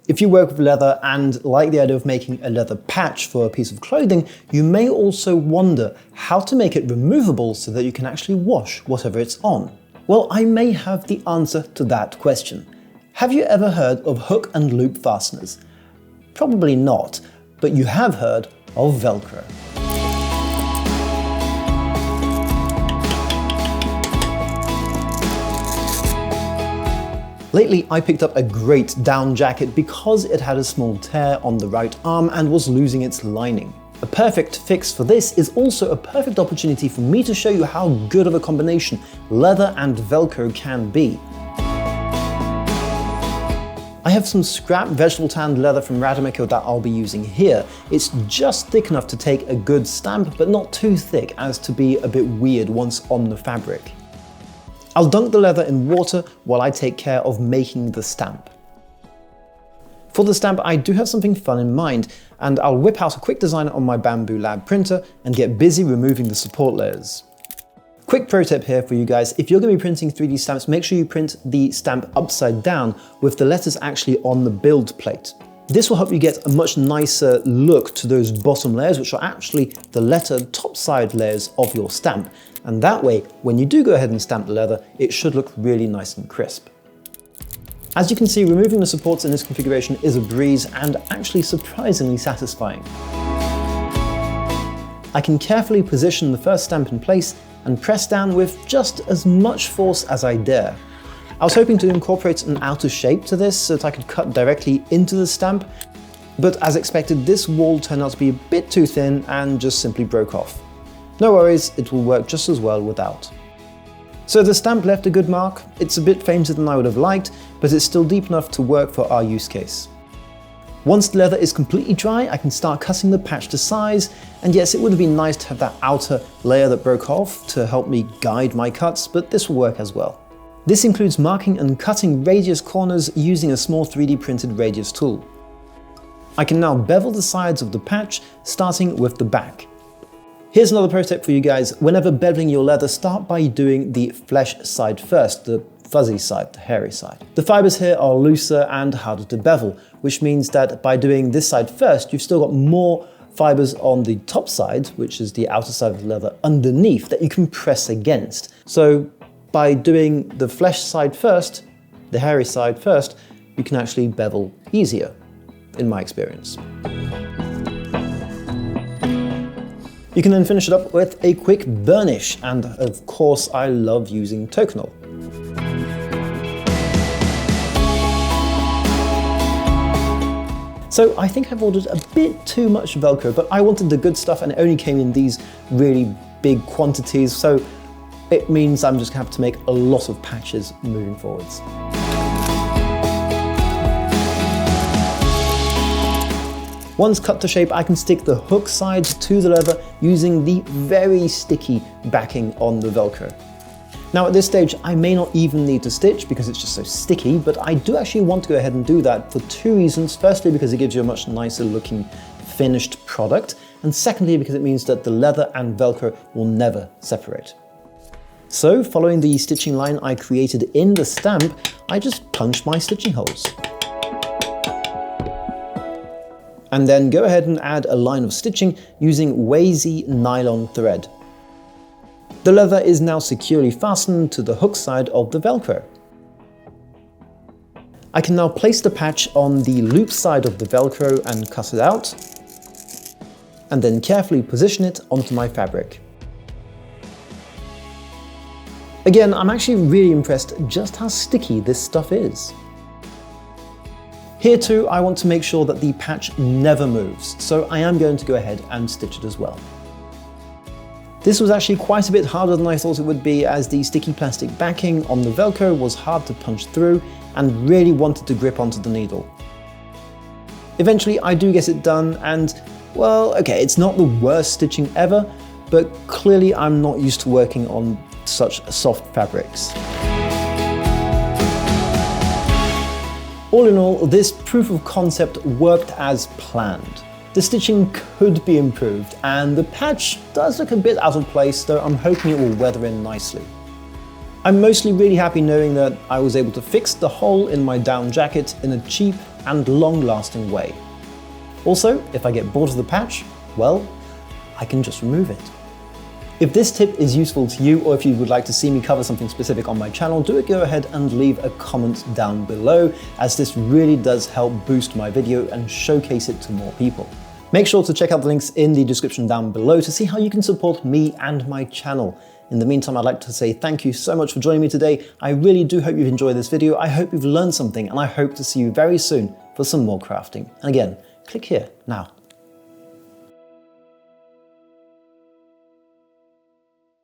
If you work with leather and like the idea of making a leather patch for a piece of clothing, you may also wonder how to make it removable so that you can actually wash whatever it's on. Well, I may have the answer to that question. Have you ever heard of hook and loop fasteners? Probably not, but you have heard of Velcro. Lately, I picked up a great down jacket because it had a small tear on the right arm and was losing its lining. A perfect fix for this is also a perfect opportunity for me to show you how good of a combination leather and Velcro can be. I have some scrap vegetable tanned leather from Rademacher that I'll be using here. It's just thick enough to take a good stamp, but not too thick as to be a bit weird once on the fabric. I'll dunk the leather in water while I take care of making the stamp. For the stamp, I do have something fun in mind, and I'll whip out a quick design on my Bamboo Lab printer and get busy removing the support layers. Quick pro tip here for you guys: if you're going to be printing 3D stamps, make sure you print the stamp upside down with the letters actually on the build plate. This will help you get a much nicer look to those bottom layers, which are actually the letter topside layers of your stamp. And that way, when you do go ahead and stamp the leather, it should look really nice and crisp. As you can see, removing the supports in this configuration is a breeze and actually surprisingly satisfying. I can carefully position the first stamp in place and press down with just as much force as I dare. I was hoping to incorporate an outer shape to this so that I could cut directly into the stamp, but as expected, this wall turned out to be a bit too thin and just simply broke off. No worries, it will work just as well without. So the stamp left a good mark. It's a bit fainter than I would have liked, but it's still deep enough to work for our use case. Once the leather is completely dry, I can start cutting the patch to size, and yes, it would have been nice to have that outer layer that broke off to help me guide my cuts, but this will work as well. This includes marking and cutting radius corners using a small 3D printed radius tool. I can now bevel the sides of the patch, starting with the back. Here's another pro tip for you guys: whenever beveling your leather, start by doing the flesh side first, the fuzzy side, the hairy side. The fibers here are looser and harder to bevel, which means that by doing this side first, you've still got more fibers on the top side, which is the outer side of the leather underneath, that you can press against. So by doing the flesh side first, the hairy side first, you can actually bevel easier, in my experience. You can then finish it up with a quick burnish, and of course I love using Tokonol. So I think I've ordered a bit too much Velcro, but I wanted the good stuff and it only came in these really big quantities, so it means I'm just going to have to make a lot of patches moving forwards. Once cut to shape, I can stick the hook sides to the leather using the very sticky backing on the Velcro. Now at this stage, I may not even need to stitch because it's just so sticky, but I do actually want to go ahead and do that for two reasons. Firstly, because it gives you a much nicer looking finished product, and secondly, because it means that the leather and Velcro will never separate. So following the stitching line I created in the stamp, I just punched my stitching holes. And then go ahead and add a line of stitching using Wazy nylon thread. The leather is now securely fastened to the hook side of the Velcro. I can now place the patch on the loop side of the Velcro and cut it out, and then carefully position it onto my fabric. Again, I'm actually really impressed just how sticky this stuff is. Here too, I want to make sure that the patch never moves, so I am going to go ahead and stitch it as well. This was actually quite a bit harder than I thought it would be, as the sticky plastic backing on the Velcro was hard to punch through and really wanted to grip onto the needle. Eventually I do get it done, and well, okay, it's not the worst stitching ever, but clearly I'm not used to working on such soft fabrics. All in all, this proof of concept worked as planned. The stitching could be improved, and the patch does look a bit out of place, though I'm hoping it will weather in nicely. I'm mostly really happy knowing that I was able to fix the hole in my down jacket in a cheap and long-lasting way. Also, if I get bored of the patch, well, I can just remove it. If this tip is useful to you, or if you would like to see me cover something specific on my channel, do go ahead and leave a comment down below, as this really does help boost my video and showcase it to more people. Make sure to check out the links in the description down below to see how you can support me and my channel. In the meantime, I'd like to say thank you so much for joining me today. I really do hope you've enjoyed this video. I hope you've learned something, and I hope to see you very soon for some more crafting. And again, click here now